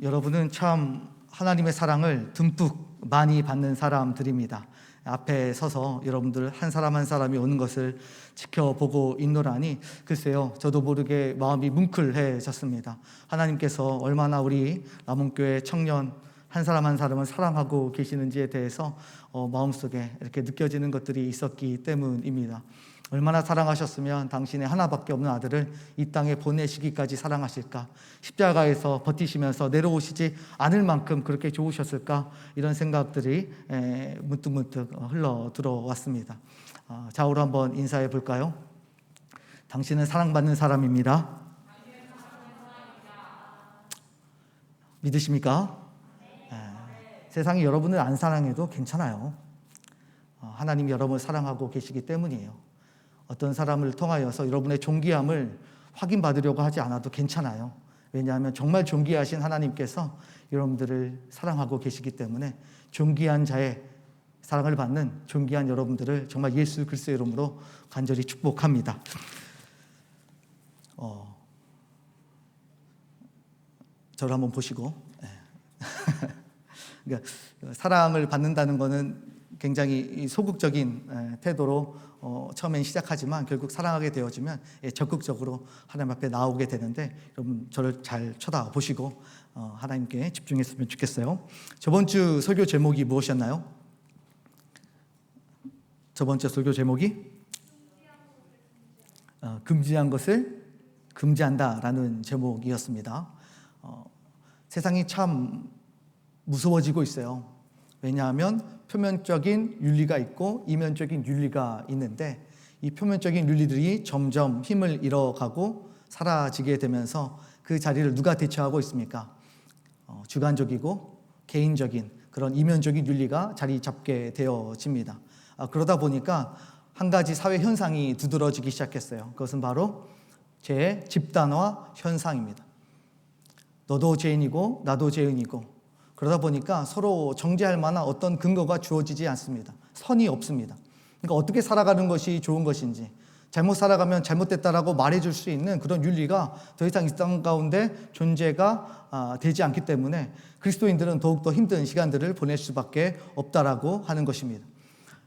여러분은 참 하나님의 사랑을 듬뿍 많이 받는 사람들입니다. 앞에 서서 여러분들 한 사람 한 사람이 오는 것을 지켜보고 있노라니 글쎄요, 저도 모르게 마음이 뭉클해졌습니다. 하나님께서 얼마나 우리 남원교회 청년 한 사람 한 사람을 사랑하고 계시는지에 대해서 마음속에 이렇게 느껴지는 것들이 있었기 때문입니다. 얼마나 사랑하셨으면 당신의 하나밖에 없는 아들을 이 땅에 보내시기까지 사랑하실까? 십자가에서 버티시면서 내려오시지 않을 만큼 그렇게 좋으셨을까? 이런 생각들이 문득문득 흘러 들어왔습니다. 좌우로 한번 인사해 볼까요? 당신은 사랑받는 사람입니다. 믿으십니까? 세상이 여러분을 안 사랑해도 괜찮아요. 하나님이 여러분을 사랑하고 계시기 때문이에요. 어떤 사람을 통하여서 여러분의 존귀함을 확인받으려고 하지 않아도 괜찮아요. 왜냐하면 정말 존귀하신 하나님께서 여러분들을 사랑하고 계시기 때문에 존귀한 자의 사랑을 받는 존귀한 여러분들을 정말 예수 그리스도의 이름으로 간절히 축복합니다. 저를 한번 보시고 그러니까 사랑을 받는다는 것은 굉장히 소극적인 태도로 처음엔 시작하지만 결국 사랑하게 되어지면 적극적으로 하나님 앞에 나오게 되는데, 여러분 저를 잘 쳐다보시고 하나님께 집중했으면 좋겠어요. 저번 주 설교 제목이 무엇이었나요? 저번 주 설교 제목이 금지한 것을 금지한다라는 제목이었습니다. 세상이 참 무서워지고 있어요. 왜냐하면 표면적인 윤리가 있고 이면적인 윤리가 있는데, 이 표면적인 윤리들이 점점 힘을 잃어가고 사라지게 되면서 그 자리를 누가 대체하고 있습니까? 주관적이고 개인적인 그런 이면적인 윤리가 자리 잡게 되어집니다. 그러다 보니까 한 가지 사회 현상이 두드러지기 시작했어요. 그것은 바로 죄의 집단화 현상입니다. 너도 죄인이고 나도 죄인이고, 그러다 보니까 서로 정죄할 만한 어떤 근거가 주어지지 않습니다. 선이 없습니다. 그러니까 어떻게 살아가는 것이 좋은 것인지, 잘못 살아가면 잘못됐다라고 말해줄 수 있는 그런 윤리가 더 이상 이 땅 가운데 존재가 되지 않기 때문에 그리스도인들은 더욱더 힘든 시간들을 보낼 수밖에 없다라고 하는 것입니다.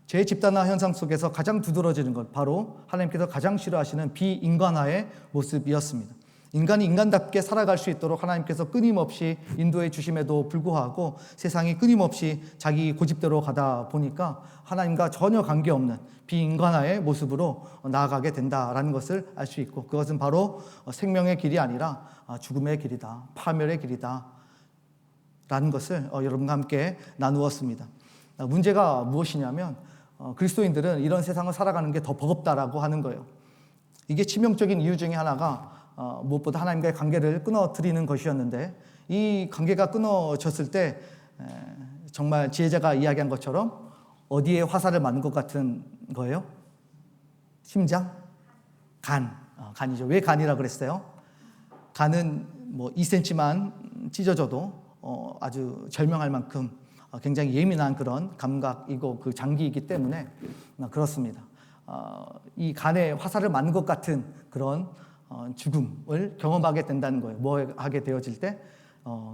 죄의 집단화 현상 속에서 가장 두드러지는 것, 바로 하나님께서 가장 싫어하시는 비인간화의 모습이었습니다. 인간이 인간답게 살아갈 수 있도록 하나님께서 끊임없이 인도해 주심에도 불구하고 세상이 끊임없이 자기 고집대로 가다 보니까 하나님과 전혀 관계없는 비인간화의 모습으로 나아가게 된다라는 것을 알 수 있고, 그것은 바로 생명의 길이 아니라 죽음의 길이다, 파멸의 길이다 라는 것을 여러분과 함께 나누었습니다. 문제가 무엇이냐면 그리스도인들은 이런 세상을 살아가는 게 더 버겁다라고 하는 거예요. 이게 치명적인 이유 중에 하나가 무엇보다 하나님과의 관계를 끊어뜨리는 것이었는데, 이 관계가 끊어졌을 때 정말 지혜자가 이야기한 것처럼 어디에 화살을 맞는 것 같은 거예요? 심장? 간이죠. 왜 간이라 그랬어요? 간은 뭐 2cm만 찢어져도 아주 절명할 만큼 굉장히 예민한 그런 감각이고 그 장기이기 때문에 그렇습니다. 이 간에 화살을 맞는 것 같은 그런 죽음을 경험하게 된다는 거예요. 뭐 하게 되어질 때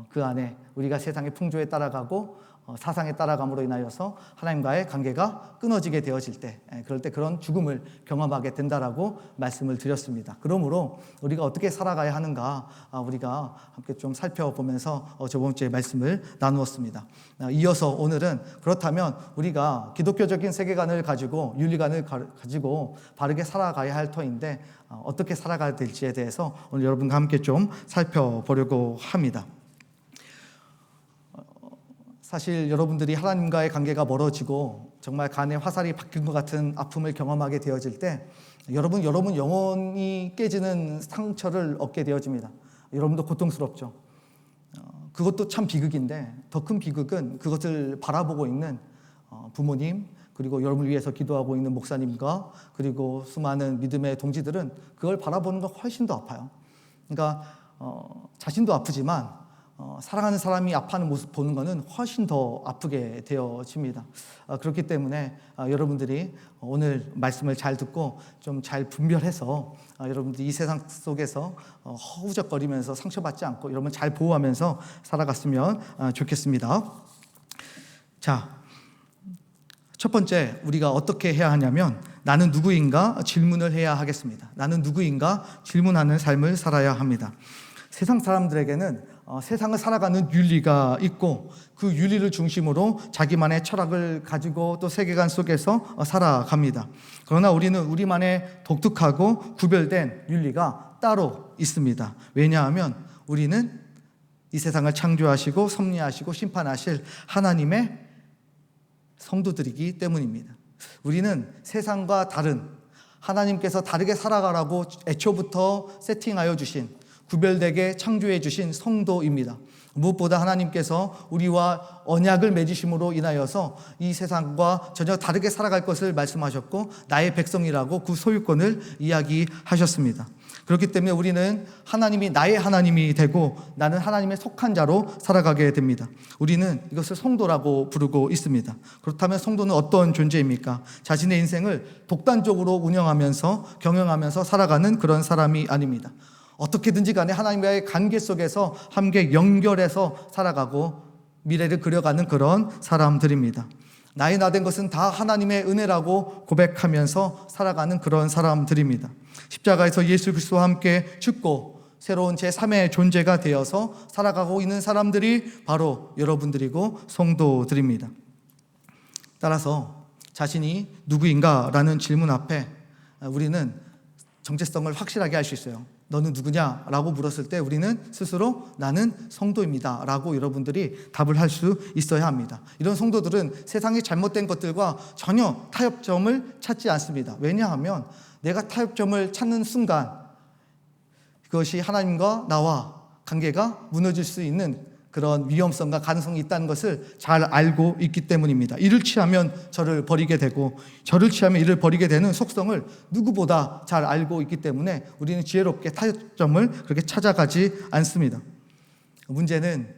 그 안에 우리가 세상의 풍조에 따라가고 사상에 따라감으로 인하여서 하나님과의 관계가 끊어지게 되어질 때, 그럴 때 그런 죽음을 경험하게 된다라고 말씀을 드렸습니다. 그러므로 우리가 어떻게 살아가야 하는가 우리가 함께 좀 살펴보면서 저번 주에 말씀을 나누었습니다. 이어서 오늘은 그렇다면 우리가 기독교적인 세계관을 가지고 윤리관을 가지고 바르게 살아가야 할 터인데 어떻게 살아가야 될지에 대해서 오늘 여러분과 함께 좀 살펴보려고 합니다. 사실 여러분들이 하나님과의 관계가 멀어지고 정말 간에 화살이 박힌 것 같은 아픔을 경험하게 되어질 때 여러분 영혼이 깨지는 상처를 얻게 되어집니다. 여러분도 고통스럽죠. 그것도 참 비극인데 더 큰 비극은 그것을 바라보고 있는 부모님, 그리고 여러분을 위해서 기도하고 있는 목사님과 그리고 수많은 믿음의 동지들은 그걸 바라보는 건 훨씬 더 아파요. 그러니까 자신도 아프지만 사랑하는 사람이 아파하는 모습 보는 것은 훨씬 더 아프게 되어집니다. 그렇기 때문에 여러분들이 오늘 말씀을 잘 듣고 좀 잘 분별해서 여러분들이 이 세상 속에서 허우적거리면서 상처받지 않고 여러분 잘 보호하면서 살아갔으면 좋겠습니다. 자, 첫 번째 우리가 어떻게 해야 하냐면 나는 누구인가 질문을 해야 하겠습니다. 나는 누구인가 질문하는 삶을 살아야 합니다. 세상 사람들에게는 세상을 살아가는 윤리가 있고 그 윤리를 중심으로 자기만의 철학을 가지고 또 세계관 속에서 살아갑니다. 그러나 우리는 우리만의 독특하고 구별된 윤리가 따로 있습니다. 왜냐하면 우리는 이 세상을 창조하시고 섭리하시고 심판하실 하나님의 성도들이기 때문입니다. 우리는 세상과 다른 하나님께서 다르게 살아가라고 애초부터 세팅하여 주신 구별되게 창조해 주신 성도입니다. 무엇보다 하나님께서 우리와 언약을 맺으심으로 인하여서 이 세상과 전혀 다르게 살아갈 것을 말씀하셨고 나의 백성이라고 그 소유권을 이야기하셨습니다. 그렇기 때문에 우리는 하나님이 나의 하나님이 되고 나는 하나님의 속한 자로 살아가게 됩니다. 우리는 이것을 성도라고 부르고 있습니다. 그렇다면 성도는 어떤 존재입니까? 자신의 인생을 독단적으로 운영하면서 경영하면서 살아가는 그런 사람이 아닙니다. 어떻게든지 간에 하나님과의 관계 속에서 함께 연결해서 살아가고 미래를 그려가는 그런 사람들입니다. 나의 나된 것은 다 하나님의 은혜라고 고백하면서 살아가는 그런 사람들입니다. 십자가에서 예수 그리스도와 함께 죽고 새로운 제3의 존재가 되어서 살아가고 있는 사람들이 바로 여러분들이고 성도들입니다. 따라서 자신이 누구인가라는 질문 앞에 우리는 정체성을 확실하게 할 수 있어요. 너는 누구냐? 라고 물었을 때 우리는 스스로 나는 성도입니다 라고 여러분들이 답을 할 수 있어야 합니다. 이런 성도들은 세상의 잘못된 것들과 전혀 타협점을 찾지 않습니다. 왜냐하면 내가 타협점을 찾는 순간 그것이 하나님과 나와 관계가 무너질 수 있는 그런 위험성과 가능성이 있다는 것을 잘 알고 있기 때문입니다. 이를 취하면 저를 버리게 되고 저를 취하면 이를 버리게 되는 속성을 누구보다 잘 알고 있기 때문에 우리는 지혜롭게 타협점을 그렇게 찾아가지 않습니다. 문제는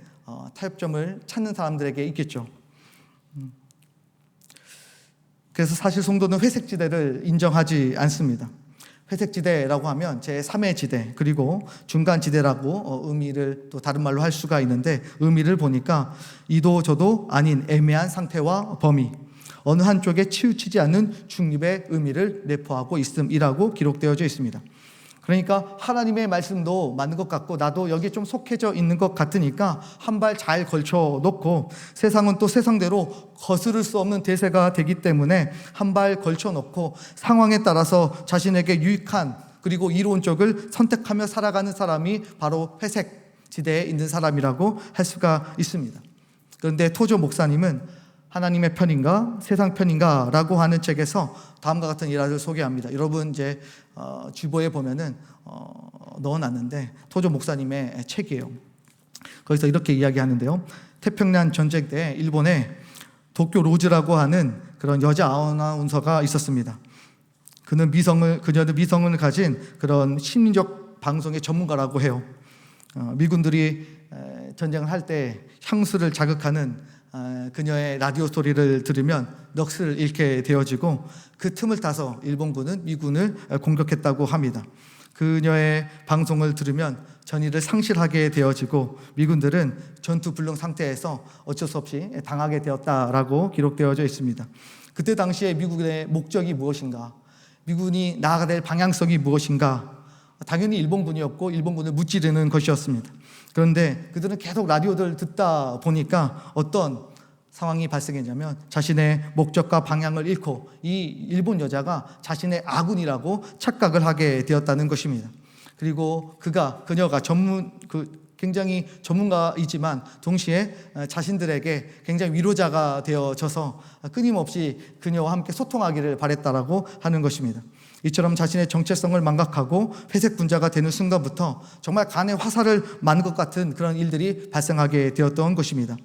타협점을 찾는 사람들에게 있겠죠. 그래서 사실 성도는 회색지대를 인정하지 않습니다. 회색지대라고 하면 제3의 지대 그리고 중간지대라고 의미를 또 다른 말로 할 수가 있는데 의미를 보니까 이도 저도 아닌 애매한 상태와 범위 어느 한쪽에 치우치지 않는 중립의 의미를 내포하고 있음이라고 기록되어져 있습니다. 그러니까 하나님의 말씀도 맞는 것 같고 나도 여기에 좀 속해져 있는 것 같으니까 한 발 잘 걸쳐 놓고 세상은 또 세상대로 거스를 수 없는 대세가 되기 때문에 한 발 걸쳐 놓고 상황에 따라서 자신에게 유익한 그리고 이로운 쪽을 선택하며 살아가는 사람이 바로 회색 지대에 있는 사람이라고 할 수가 있습니다. 그런데 토조 목사님은 하나님의 편인가 세상 편인가 라고 하는 책에서 다음과 같은 일화를 소개합니다. 여러분 이제 주보에 보면은 넣어놨는데 토조 목사님의 책이에요. 거기서 이렇게 이야기하는데요. 태평양 전쟁 때 일본에 도쿄 로즈라고 하는 그런 여자 아나운서가 있었습니다. 그녀는 미성을 가진 그런 심리적 방송의 전문가라고 해요. 미군들이 전쟁을 할 때 향수를 자극하는 그녀의 라디오 소리를 들으면 넋을 잃게 되어지고 그 틈을 타서 일본군은 미군을 공격했다고 합니다. 그녀의 방송을 들으면 전의를 상실하게 되어지고 미군들은 전투 불능 상태에서 어쩔 수 없이 당하게 되었다라고 기록되어져 있습니다. 그때 당시에 미국의 목적이 무엇인가? 미군이 나아가야 될 방향성이 무엇인가? 당연히 일본군이었고 일본군을 무찌르는 것이었습니다. 그런데 그들은 계속 라디오를 듣다 보니까 어떤 상황이 발생했냐면 자신의 목적과 방향을 잃고 이 일본 여자가 자신의 아군이라고 착각을 하게 되었다는 것입니다. 그리고 그녀가 굉장히 전문가이지만 동시에 자신들에게 굉장히 위로자가 되어져서 끊임없이 그녀와 함께 소통하기를 바랬다라고 하는 것입니다. 이처럼 자신의 정체성을 망각하고 회색 분자가 되는 순간부터 정말 간에 화살을 맞는 것 같은 그런 일들이 발생하게 되었던 것입니다.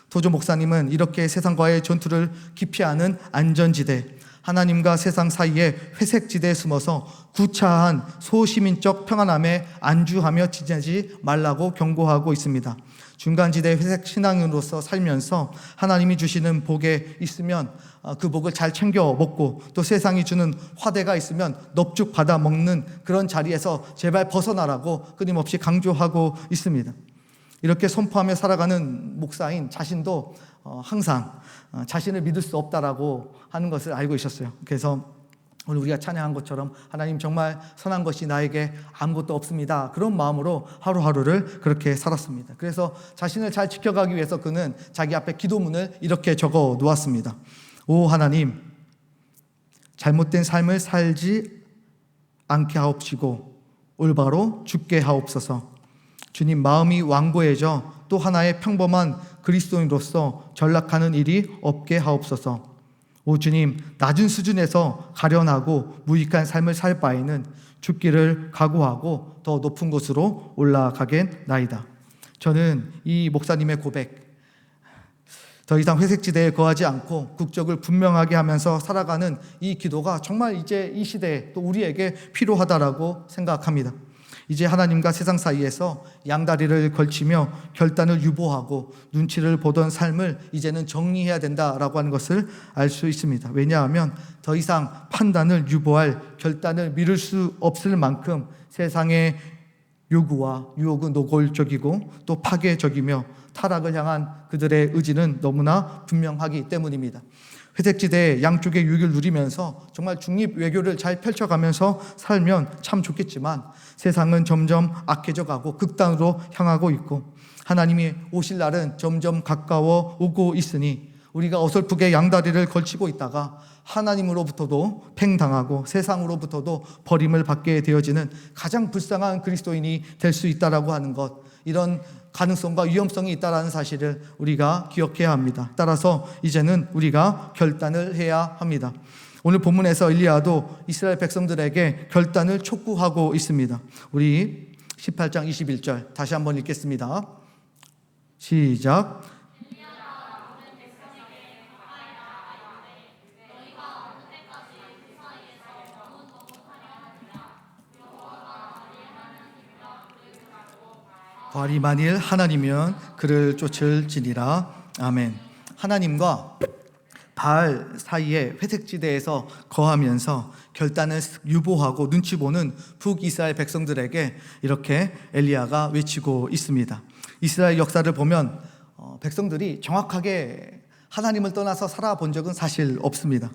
도조 목사님은 이렇게 세상과의 전투를 기피하는 안전지대, 하나님과 세상 사이에 회색지대에 숨어서 구차한 소시민적 평안함에 안주하며 지내지 말라고 경고하고 있습니다. 중간지대 회색 신앙인으로서 살면서 하나님이 주시는 복에 있으면 그 복을 잘 챙겨 먹고, 또 세상이 주는 화대가 있으면 넙죽 받아 먹는 그런 자리에서 제발 벗어나라고 끊임없이 강조하고 있습니다. 이렇게 선포하며 살아가는 목사인 자신도 항상 자신을 믿을 수 없다라고 하는 것을 알고 있었어요. 그래서 오늘 우리가 찬양한 것처럼 하나님 정말 선한 것이 나에게 아무것도 없습니다, 그런 마음으로 하루하루를 그렇게 살았습니다. 그래서 자신을 잘 지켜가기 위해서 그는 자기 앞에 기도문을 이렇게 적어 놓았습니다. 오 하나님, 잘못된 삶을 살지 않게 하옵시고 올바로 죽게 하옵소서. 주님, 마음이 완고해져 또 하나의 평범한 그리스도인으로서 전락하는 일이 없게 하옵소서. 오 주님, 낮은 수준에서 가련하고 무익한 삶을 살 바에는 죽기를 각오하고 더 높은 곳으로 올라가겠나이다. 저는 이 목사님의 고백, 더 이상 회색지대에 거하지 않고 국적을 분명하게 하면서 살아가는 이 기도가 정말 이제 이 시대에 또 우리에게 필요하다라고 생각합니다. 이제 하나님과 세상 사이에서 양다리를 걸치며 결단을 유보하고 눈치를 보던 삶을 이제는 정리해야 된다라고 하는 것을 알 수 있습니다. 왜냐하면 더 이상 판단을 유보할 결단을 미룰 수 없을 만큼 세상의 요구와 유혹은 노골적이고 또 파괴적이며 타락을 향한 그들의 의지는 너무나 분명하기 때문입니다. 회색지대의 양쪽의 유익을 누리면서 정말 중립 외교를 잘 펼쳐가면서 살면 참 좋겠지만 세상은 점점 악해져 가고 극단으로 향하고 있고 하나님이 오실 날은 점점 가까워 오고 있으니 우리가 어설프게 양다리를 걸치고 있다가 하나님으로부터도 팽당하고 세상으로부터도 버림을 받게 되어지는 가장 불쌍한 그리스도인이 될 수 있다라고 하는 것, 이런 가능성과 위험성이 있다는 사실을 우리가 기억해야 합니다. 따라서 이제는 우리가 결단을 해야 합니다. 오늘 본문에서 엘리야도 이스라엘 백성들에게 결단을 촉구하고 있습니다. 우리 18장 21절 다시 한번 읽겠습니다. 시작. 발이 만일 하나님이면 그를 쫓을지니라. 아멘. 하나님과 바알 사이에 회색지대에서 거하면서 결단을 유보하고 눈치 보는 북이스라엘 백성들에게 이렇게 엘리야가 외치고 있습니다. 이스라엘 역사를 보면 백성들이 정확하게 하나님을 떠나서 살아본 적은 사실 없습니다.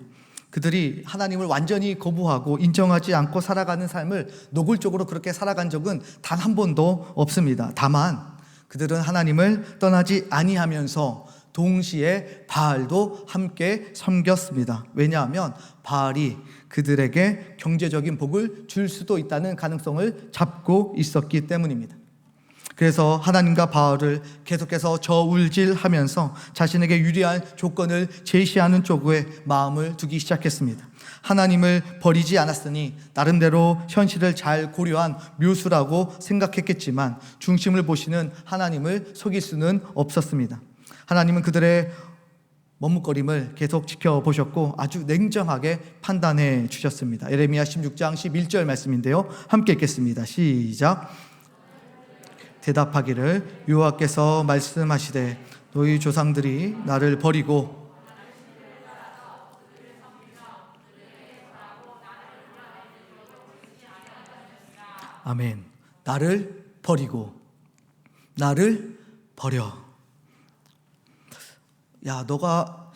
그들이 하나님을 완전히 거부하고 인정하지 않고 살아가는 삶을 노골적으로 그렇게 살아간 적은 단 한 번도 없습니다. 다만 그들은 하나님을 떠나지 아니하면서 동시에 바알도 함께 섬겼습니다. 왜냐하면 바알이 그들에게 경제적인 복을 줄 수도 있다는 가능성을 잡고 있었기 때문입니다. 그래서 하나님과 바알을 계속해서 저울질하면서 자신에게 유리한 조건을 제시하는 쪽에 마음을 두기 시작했습니다. 하나님을 버리지 않았으니 나름대로 현실을 잘 고려한 묘수라고 생각했겠지만 중심을 보시는 하나님을 속일 수는 없었습니다. 하나님은 그들의 머뭇거림을 계속 지켜보셨고 아주 냉정하게 판단해 주셨습니다. 예레미야 16장 11절 말씀인데요, 함께 읽겠습니다. 시작. 대답하기를 여호와께서 말씀하시되 너희 조상들이 나를 버리고 아멘. 나를 버리고 나를 버려. 야, 너가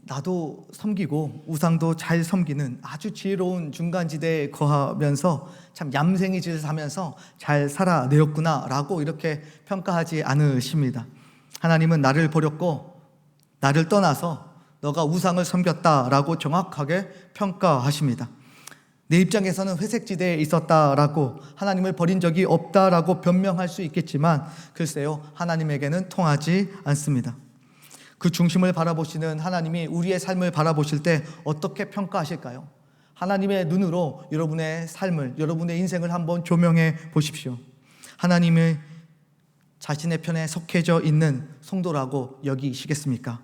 나도 섬기고 우상도 잘 섬기는 아주 지혜로운 중간지대에 거하면서 참 얌생이 짓을 하면서 잘 살아내었구나 라고 이렇게 평가하지 않으십니다. 하나님은 나를 버렸고 나를 떠나서 너가 우상을 섬겼다라고 정확하게 평가하십니다. 내 입장에서는 회색지대에 있었다라고 하나님을 버린 적이 없다라고 변명할 수 있겠지만 글쎄요, 하나님에게는 통하지 않습니다. 그 중심을 바라보시는 하나님이 우리의 삶을 바라보실 때 어떻게 평가하실까요? 하나님의 눈으로 여러분의 삶을, 여러분의 인생을 한번 조명해 보십시오. 하나님의 자신의 편에 속해져 있는 성도라고 여기시겠습니까?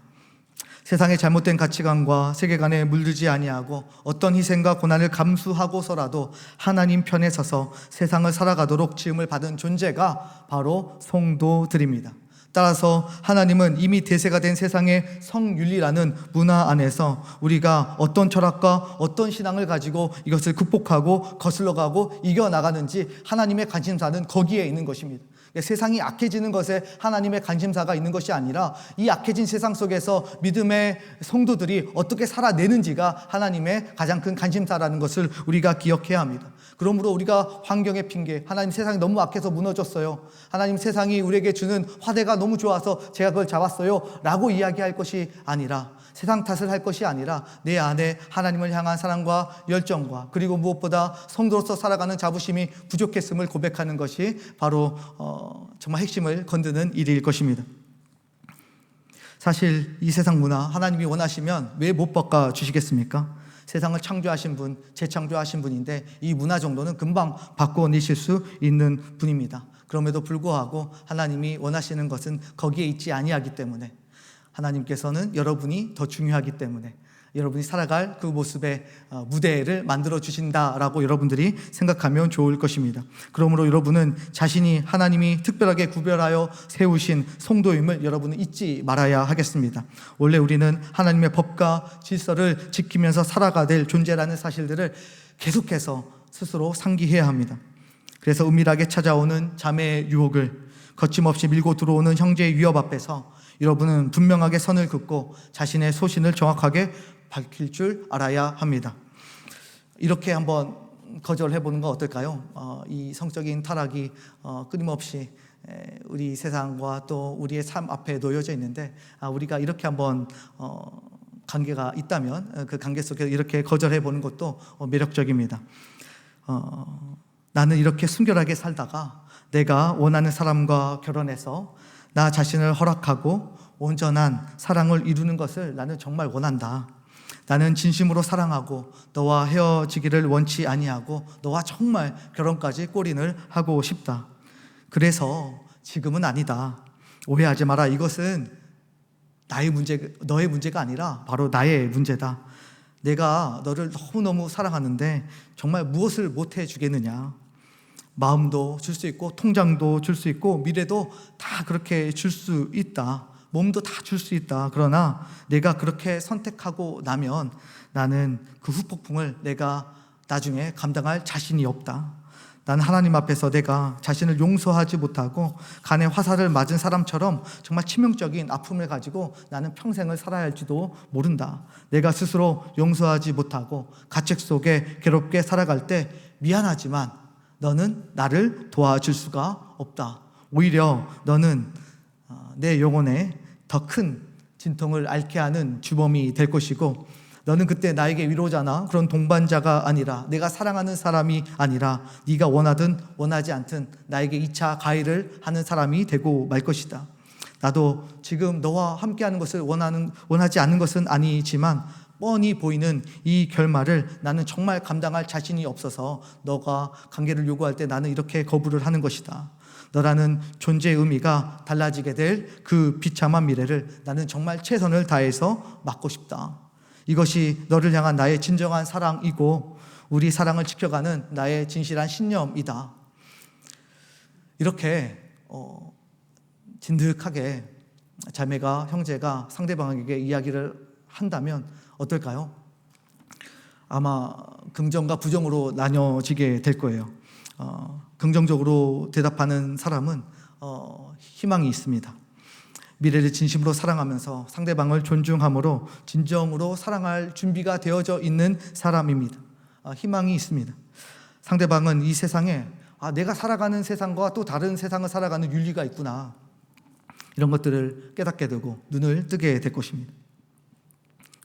세상의 잘못된 가치관과 세계관에 물들지 아니하고 어떤 희생과 고난을 감수하고서라도 하나님 편에 서서 세상을 살아가도록 지음을 받은 존재가 바로 성도들입니다. 따라서 하나님은 이미 대세가 된 세상의 성윤리라는 문화 안에서 우리가 어떤 철학과 어떤 신앙을 가지고 이것을 극복하고 거슬러가고 이겨나가는지 하나님의 관심사는 거기에 있는 것입니다. 세상이 악해지는 것에 하나님의 관심사가 있는 것이 아니라 이 악해진 세상 속에서 믿음의 성도들이 어떻게 살아내는지가 하나님의 가장 큰 관심사라는 것을 우리가 기억해야 합니다. 그러므로 우리가 환경의 핑계, 하나님 세상이 너무 악해서 무너졌어요, 하나님 세상이 우리에게 주는 화대가 너무 좋아서 제가 그걸 잡았어요 라고 이야기할 것이 아니라, 세상 탓을 할 것이 아니라 내 안에 하나님을 향한 사랑과 열정과 그리고 무엇보다 성도로서 살아가는 자부심이 부족했음을 고백하는 것이 바로 정말 핵심을 건드는 일일 것입니다. 사실 이 세상 문화 하나님이 원하시면 왜 못 바꿔 주시겠습니까? 세상을 창조하신 분, 재창조하신 분인데 이 문화 정도는 금방 바꿔내실 수 있는 분입니다. 그럼에도 불구하고 하나님이 원하시는 것은 거기에 있지 아니하기 때문에, 하나님께서는 여러분이 더 중요하기 때문에 여러분이 살아갈 그 모습의 무대를 만들어 주신다라고 여러분들이 생각하면 좋을 것입니다. 그러므로 여러분은 자신이 하나님이 특별하게 구별하여 세우신 성도임을 여러분은 잊지 말아야 하겠습니다. 원래 우리는 하나님의 법과 질서를 지키면서 살아가야 될 존재라는 사실들을 계속해서 스스로 상기해야 합니다. 그래서 은밀하게 찾아오는 자매의 유혹을 거침없이 밀고 들어오는 형제의 위협 앞에서 여러분은 분명하게 선을 긋고 자신의 소신을 정확하게 밝힐 줄 알아야 합니다. 이렇게 한번 거절해 보는 건 어떨까요? 이 성적인 타락이 끊임없이 우리 세상과 또 우리의 삶 앞에 놓여져 있는데, 우리가 이렇게 한번 관계가 있다면 그 관계 속에서 이렇게 거절해 보는 것도 매력적입니다. 나는 이렇게 순결하게 살다가 내가 원하는 사람과 결혼해서 나 자신을 허락하고 온전한 사랑을 이루는 것을 나는 정말 원한다. 나는 진심으로 사랑하고 너와 헤어지기를 원치 아니하고 너와 정말 결혼까지 골인을 하고 싶다. 그래서 지금은 아니다. 오해하지 마라. 이것은 너의 문제가 아니라 바로 나의 문제다. 내가 너를 너무너무 사랑하는데 정말 무엇을 못해 주겠느냐. 마음도 줄 수 있고 통장도 줄 수 있고 미래도 다 그렇게 줄 수 있다. 몸도 다 줄 수 있다. 그러나 내가 그렇게 선택하고 나면 나는 그 후폭풍을 내가 나중에 감당할 자신이 없다. 나는 하나님 앞에서 내가 자신을 용서하지 못하고 간에 화살을 맞은 사람처럼 정말 치명적인 아픔을 가지고 나는 평생을 살아야 할지도 모른다. 내가 스스로 용서하지 못하고 가책 속에 괴롭게 살아갈 때 미안하지만 너는 나를 도와줄 수가 없다. 오히려 너는 내 영혼에 더 큰 진통을 앓게 하는 주범이 될 것이고, 너는 그때 나에게 위로자나 그런 동반자가 아니라 내가 사랑하는 사람이 아니라 네가 원하든 원하지 않든 나에게 2차 가해를 하는 사람이 되고 말 것이다. 나도 지금 너와 함께하는 것을 원하지 않는 것은 아니지만 뻔히 보이는 이 결말을 나는 정말 감당할 자신이 없어서 너가 관계를 요구할 때 나는 이렇게 거부를 하는 것이다. 너라는 존재의 의미가 달라지게 될 그 비참한 미래를 나는 정말 최선을 다해서 막고 싶다. 이것이 너를 향한 나의 진정한 사랑이고 우리 사랑을 지켜가는 나의 진실한 신념이다. 이렇게 진득하게 자매가, 형제가 상대방에게 이야기를 한다면 어떨까요? 아마 긍정과 부정으로 나뉘어지게 될 거예요. 긍정적으로 대답하는 사람은 희망이 있습니다. 미래를 진심으로 사랑하면서 상대방을 존중함으로 진정으로 사랑할 준비가 되어져 있는 사람입니다. 희망이 있습니다. 상대방은 이 세상에 내가 살아가는 세상과 또 다른 세상을 살아가는 윤리가 있구나, 이런 것들을 깨닫게 되고 눈을 뜨게 될 것입니다.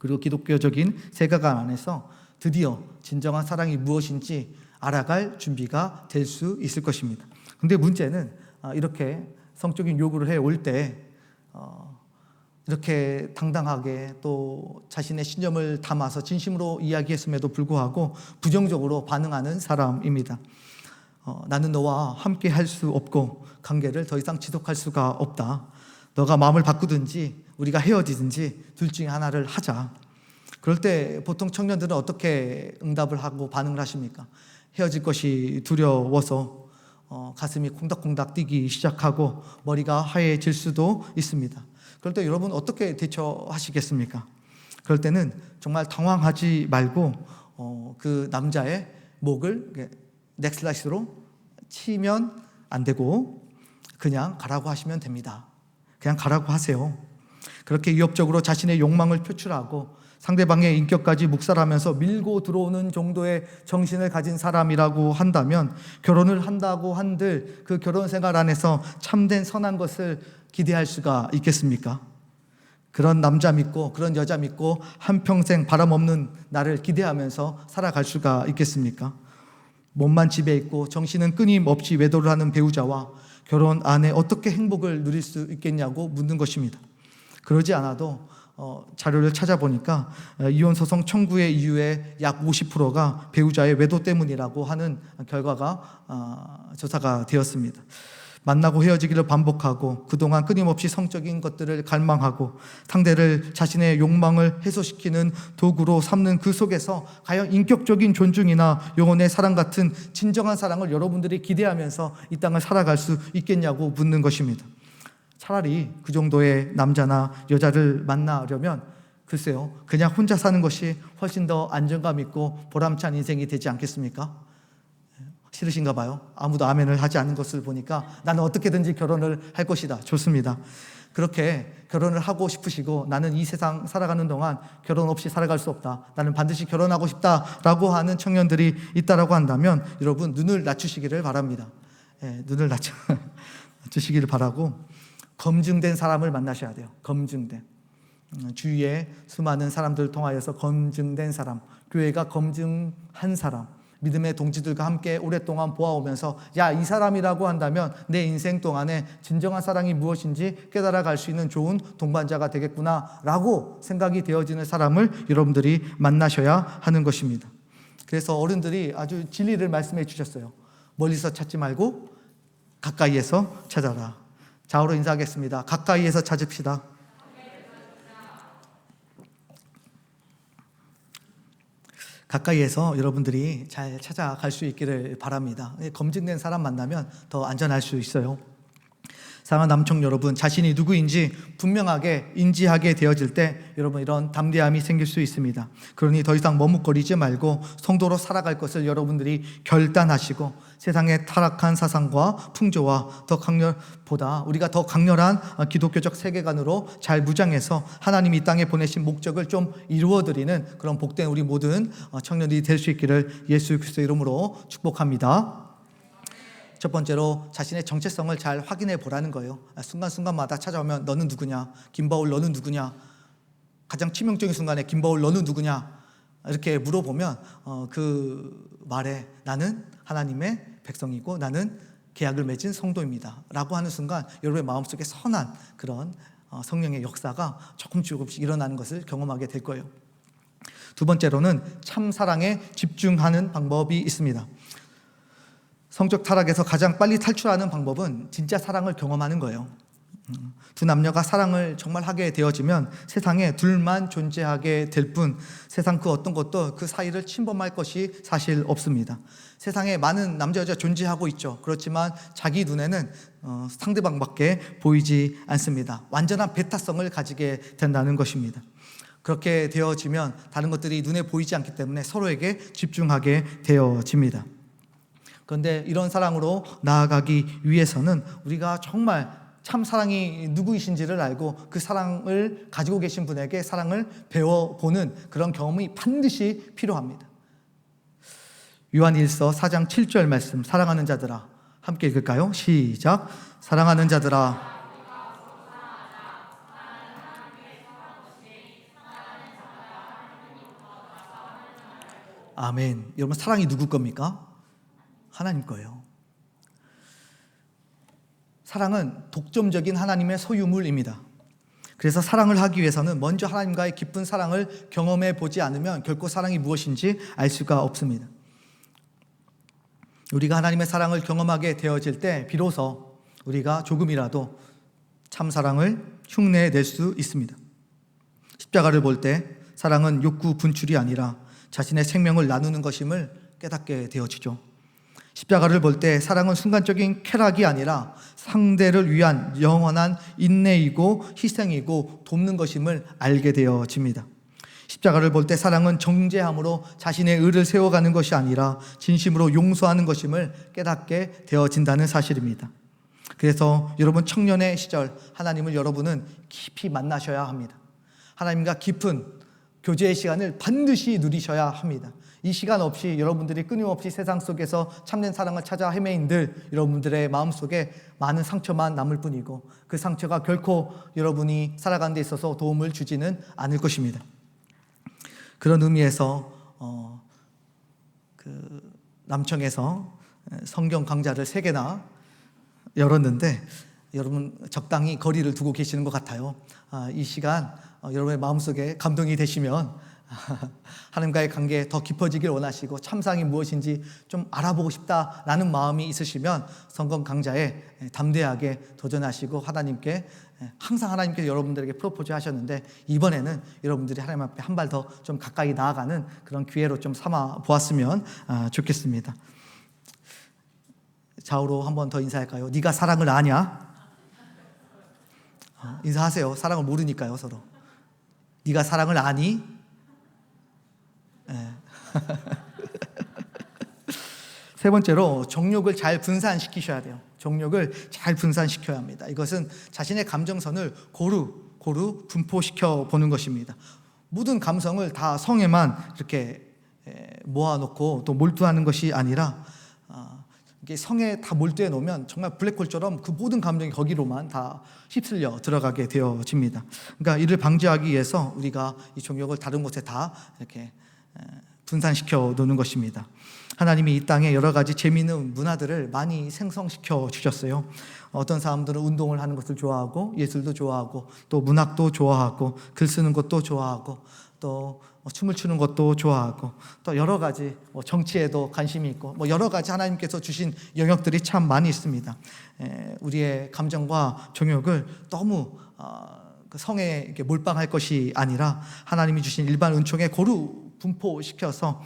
그리고 기독교적인 세계관 안에서 드디어 진정한 사랑이 무엇인지 알아갈 준비가 될 수 있을 것입니다. 근데 문제는 이렇게 성적인 요구를 해올 때 이렇게 당당하게 또 자신의 신념을 담아서 진심으로 이야기했음에도 불구하고 부정적으로 반응하는 사람입니다. 나는 너와 함께 할 수 없고 관계를 더 이상 지속할 수가 없다. 너가 마음을 바꾸든지 우리가 헤어지든지 둘 중에 하나를 하자. 그럴 때 보통 청년들은 어떻게 응답을 하고 반응을 하십니까? 헤어질 것이 두려워서 가슴이 콩닥콩닥 뛰기 시작하고 머리가 하얘질 수도 있습니다. 그럴 때 여러분 어떻게 대처하시겠습니까? 그럴 때는 정말 당황하지 말고 그 남자의 목을 넥슬라이스로 치면 안 되고 그냥 가라고 하시면 됩니다. 그냥 가라고 하세요. 그렇게 위협적으로 자신의 욕망을 표출하고 상대방의 인격까지 묵살하면서 밀고 들어오는 정도의 정신을 가진 사람이라고 한다면 결혼을 한다고 한들 그 결혼 생활 안에서 참된 선한 것을 기대할 수가 있겠습니까? 그런 남자 믿고 그런 여자 믿고 한평생 바람 없는 나를 기대하면서 살아갈 수가 있겠습니까? 몸만 집에 있고 정신은 끊임없이 외도를 하는 배우자와 결혼 안에 어떻게 행복을 누릴 수 있겠냐고 묻는 것입니다. 그러지 않아도 자료를 찾아보니까 이혼 소송 청구의 이유의 약 50%가 배우자의 외도 때문이라고 하는 결과가 조사가 되었습니다. 만나고 헤어지기를 반복하고 그동안 끊임없이 성적인 것들을 갈망하고 상대를 자신의 욕망을 해소시키는 도구로 삼는 그 속에서 과연 인격적인 존중이나 영혼의 사랑 같은 진정한 사랑을 여러분들이 기대하면서 이 땅을 살아갈 수 있겠냐고 묻는 것입니다. 차라리 그 정도의 남자나 여자를 만나려면 글쎄요, 그냥 혼자 사는 것이 훨씬 더 안정감 있고 보람찬 인생이 되지 않겠습니까? 싫으신가 봐요. 아무도 아멘을 하지 않는 것을 보니까 나는 어떻게든지 결혼을 할 것이다. 좋습니다. 그렇게 결혼을 하고 싶으시고 나는 이 세상 살아가는 동안 결혼 없이 살아갈 수 없다. 나는 반드시 결혼하고 싶다라고 하는 청년들이 있다라고 한다면 여러분 눈을 낮추시기를 바랍니다. 눈을 낮추시기를 바라고 검증된 사람을 만나셔야 돼요. 검증된. 주위에 수많은 사람들을 통하여서 검증된 사람, 교회가 검증한 사람, 믿음의 동지들과 함께 오랫동안 보아오면서 야, 이 사람이라고 한다면 내 인생 동안에 진정한 사랑이 무엇인지 깨달아갈 수 있는 좋은 동반자가 되겠구나 라고 생각이 되어지는 사람을 여러분들이 만나셔야 하는 것입니다. 그래서 어른들이 아주 진리를 말씀해 주셨어요. 멀리서 찾지 말고 가까이에서 찾아라. 좌우로 인사하겠습니다. 가까이에서 찾읍시다. 가까이에서 여러분들이 잘 찾아갈 수 있기를 바랍니다. 검증된 사람 만나면 더 안전할 수 있어요. 사랑하는 남청 여러분, 자신이 누구인지 분명하게 인지하게 되어질 때 여러분 이런 담대함이 생길 수 있습니다. 그러니 더 이상 머뭇거리지 말고 성도로 살아갈 것을 여러분들이 결단하시고 세상의 타락한 사상과 풍조와 우리가 더 강렬한 기독교적 세계관으로 잘 무장해서 하나님이 이 땅에 보내신 목적을 좀 이루어드리는 그런 복된 우리 모든 청년들이 될 수 있기를 예수 그리스도의 이름으로 축복합니다. 첫 번째로 자신의 정체성을 잘 확인해 보라는 거예요. 순간순간마다 찾아오면 너는 누구냐? 김바울 너는 누구냐? 가장 치명적인 순간에 김바울 너는 누구냐? 이렇게 물어보면 그 말에 나는 하나님의 백성이고 나는 계약을 맺은 성도입니다 라고 하는 순간 여러분의 마음속에 선한 그런 성령의 역사가 조금씩 일어나는 것을 경험하게 될 거예요. 두 번째로는 참 사랑에 집중하는 방법이 있습니다. 성적 타락에서 가장 빨리 탈출하는 방법은 진짜 사랑을 경험하는 거예요. 두 남녀가 사랑을 정말 하게 되어지면 세상에 둘만 존재하게 될 뿐 세상 그 어떤 것도 그 사이를 침범할 것이 사실 없습니다. 세상에 많은 남자 여자 존재하고 있죠. 그렇지만 자기 눈에는 상대방밖에 보이지 않습니다. 완전한 배타성을 가지게 된다는 것입니다. 그렇게 되어지면 다른 것들이 눈에 보이지 않기 때문에 서로에게 집중하게 되어집니다. 그런데 이런 사랑으로 나아가기 위해서는 우리가 정말 참 사랑이 누구이신지를 알고 그 사랑을 가지고 계신 분에게 사랑을 배워보는 그런 경험이 반드시 필요합니다. 요한일서 4장 7절 말씀, 사랑하는 자들아, 함께 읽을까요? 시작. 사랑하는 자들아, 아멘. 여러분 사랑이 누구 겁니까? 하나님 거예요. 사랑은 독점적인 하나님의 소유물입니다. 그래서 사랑을 하기 위해서는 먼저 하나님과의 깊은 사랑을 경험해 보지 않으면 결코 사랑이 무엇인지 알 수가 없습니다. 우리가 하나님의 사랑을 경험하게 되어질 때 비로소 우리가 조금이라도 참 사랑을 흉내낼 수 있습니다. 십자가를 볼 때 사랑은 욕구 분출이 아니라 자신의 생명을 나누는 것임을 깨닫게 되어지죠. 십자가를 볼 때 사랑은 순간적인 쾌락이 아니라 상대를 위한 영원한 인내이고 희생이고 돕는 것임을 알게 되어집니다. 십자가를 볼 때 사랑은 정죄함으로 자신의 의를 세워가는 것이 아니라 진심으로 용서하는 것임을 깨닫게 되어진다는 사실입니다. 그래서 여러분 청년의 시절 하나님을 여러분은 깊이 만나셔야 합니다. 하나님과 깊은 교제의 시간을 반드시 누리셔야 합니다. 이 시간 없이 여러분들이 끊임없이 세상 속에서 참된 사랑을 찾아 헤매인들 여러분들의 마음속에 많은 상처만 남을 뿐이고 그 상처가 결코 여러분이 살아가는 데 있어서 도움을 주지는 않을 것입니다. 그런 의미에서 남청에서 성경 강좌를 3개나 열었는데 여러분 적당히 거리를 두고 계시는 것 같아요. 이 시간 여러분의 마음속에 감동이 되시면 하나님과의 관계 더 깊어지길 원하시고 참상이 무엇인지 좀 알아보고 싶다라는 마음이 있으시면 성경 강좌에 담대하게 도전하시고 하나님께 항상 하나님께서 여러분들에게 프로포즈 하셨는데 이번에는 여러분들이 하나님 앞에 한 발 더 좀 가까이 나아가는 그런 기회로 좀 삼아 보았으면 좋겠습니다. 좌우로 한 번 더 인사할까요? 네가 사랑을 아냐? 인사하세요. 사랑을 모르니까요, 서로. 네가 사랑을 아니? 네. 세 번째로 정욕을 잘 분산시키셔야 돼요. 정욕을 잘 분산시켜야 합니다. 이것은 자신의 감정선을 고루 분포시켜 보는 것입니다. 모든 감성을 다 성에만 이렇게 모아놓고 또 몰두하는 것이 아니라 이게 성에 다 몰두해 놓으면 정말 블랙홀처럼 그 모든 감정이 거기로만 다 휩쓸려 들어가게 되어집니다. 그러니까 이를 방지하기 위해서 우리가 이 정욕을 다른 곳에 다 이렇게 분산시켜 놓는 것입니다. 하나님이 이 땅에 여러 가지 재미있는 문화들을 많이 생성시켜 주셨어요. 어떤 사람들은 운동을 하는 것을 좋아하고 예술도 좋아하고 또 문학도 좋아하고 글 쓰는 것도 좋아하고 또 춤을 추는 것도 좋아하고 또 여러 가지 정치에도 관심이 있고 여러 가지 하나님께서 주신 영역들이 참 많이 있습니다. 우리의 감정과 정욕을 너무 성에 이렇게 몰빵할 것이 아니라 하나님이 주신 일반 은총에 고루 분포시켜서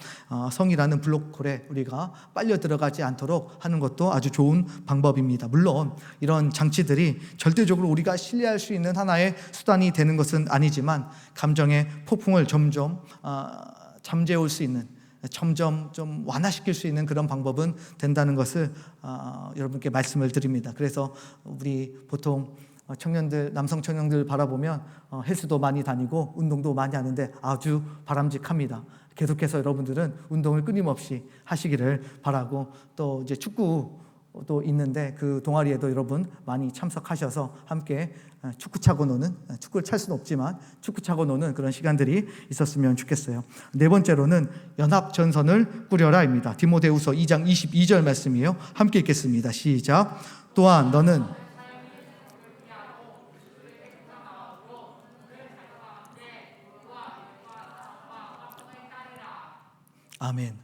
성이라는 블록홀에 우리가 빨려 들어가지 않도록 하는 것도 아주 좋은 방법입니다. 물론 이런 장치들이 절대적으로 우리가 신뢰할 수 있는 하나의 수단이 되는 것은 아니지만 감정의 폭풍을 점점 잠재울 수 있는 점점 좀 완화시킬 수 있는 그런 방법은 된다는 것을 여러분께 말씀을 드립니다. 그래서 우리 보통 청년들, 남성 청년들 바라보면 헬스도 많이 다니고 운동도 많이 하는데 아주 바람직합니다. 계속해서 여러분들은 운동을 끊임없이 하시기를 바라고 또 이제 축구도 있는데 그 동아리에도 여러분 많이 참석하셔서 함께 축구 차고 노는, 축구를 찰 수는 없지만 축구 차고 노는 그런 시간들이 있었으면 좋겠어요. 네 번째로는 연합전선을 꾸려라입니다. 디모데후서 2장 22절 말씀이에요. 함께 읽겠습니다. 시작. 또한 너는 아멘.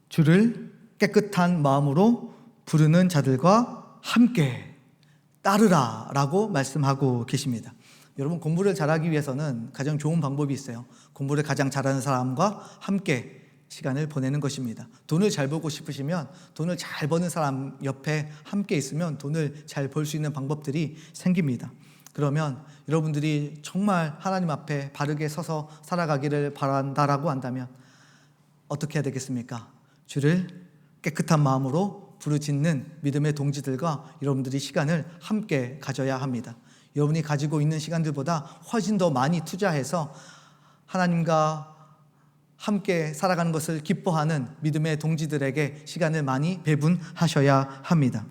주를 깨끗한 마음으로 부르는 자들과 함께 따르라 라고 말씀하고 계십니다. 여러분 공부를 잘하기 위해서는 가장 좋은 방법이 있어요. 공부를 가장 잘하는 사람과 함께 시간을 보내는 것입니다. 돈을 잘 벌고 싶으시면 돈을 잘 버는 사람 옆에 함께 있으면 돈을 잘 벌 수 있는 방법들이 생깁니다. 그러면 여러분들이 정말 하나님 앞에 바르게 서서 살아가기를 바란다라고 한다면 어떻게 해야 되겠습니까? 주를 깨끗한 마음으로 부르짖는 믿음의 동지들과 여러분들이 시간을 함께 가져야 합니다. 여러분이 가지고 있는 시간들보다 훨씬 더 많이 투자해서 하나님과 함께 살아가는 것을 기뻐하는 믿음의 동지들에게 시간을 많이 배분하셔야 합니다.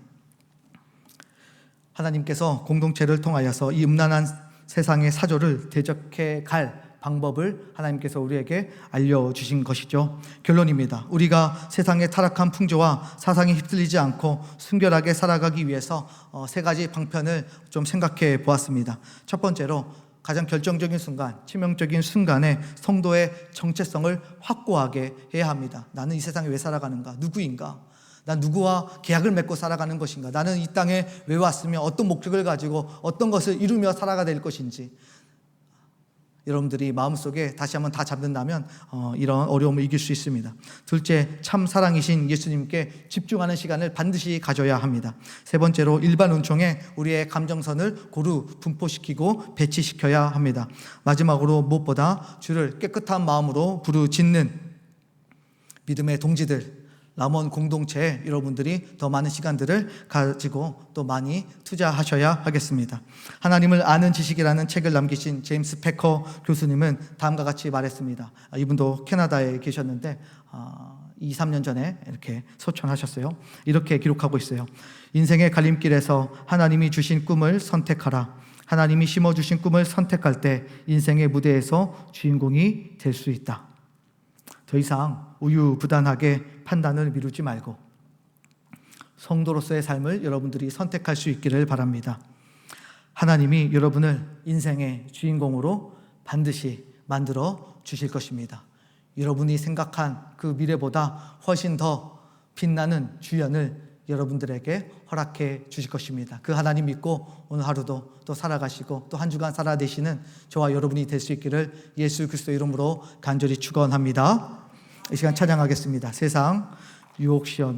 하나님께서 공동체를 통하여서 이 음란한 세상의 사조를 대적해 갈 방법을 하나님께서 우리에게 알려주신 것이죠. 결론입니다. 우리가 세상의 타락한 풍조와 사상에 휩쓸리지 않고 순결하게 살아가기 위해서 3가지 방편을 좀 생각해 보았습니다. 첫 번째로 가장 결정적인 순간, 치명적인 순간에 성도의 정체성을 확고하게 해야 합니다. 나는 이 세상에 왜 살아가는가? 누구인가? 난 누구와 계약을 맺고 살아가는 것인가? 나는 이 땅에 왜 왔으며 어떤 목적을 가지고 어떤 것을 이루며 살아가야 될 것인지, 여러분들이 마음속에 다시 한번 다 잡는다면 이런 어려움을 이길 수 있습니다. 둘째, 참 사랑이신 예수님께 집중하는 시간을 반드시 가져야 합니다. 세 번째로, 일반 은총에 우리의 감정선을 고루 분포시키고 배치시켜야 합니다. 마지막으로, 무엇보다 주를 깨끗한 마음으로 부르짖는 믿음의 동지들, 남원 공동체에 여러분들이 더 많은 시간들을 가지고 또 많이 투자하셔야 하겠습니다. 하나님을 아는 지식이라는 책을 남기신 제임스 패커 교수님은 다음과 같이 말했습니다. 이분도 캐나다에 계셨는데 2, 3년 전에 이렇게 소천하셨어요. 이렇게 기록하고 있어요. 인생의 갈림길에서 하나님이 주신 꿈을 선택하라. 하나님이 심어주신 꿈을 선택할 때 인생의 무대에서 주인공이 될 수 있다. 더 이상 우유부단하게 판단을 미루지 말고 성도로서의 삶을 여러분들이 선택할 수 있기를 바랍니다. 하나님이 여러분을 인생의 주인공으로 반드시 만들어 주실 것입니다. 여러분이 생각한 그 미래보다 훨씬 더 빛나는 주연을 여러분들에게 허락해 주실 것입니다. 그 하나님 믿고 오늘 하루도 또 살아가시고 또 한 주간 살아내시는 저와 여러분이 될 수 있기를 예수 그리스도 이름으로 간절히 축원합니다. 이 시간 찬양하겠습니다. 세상 유혹 시험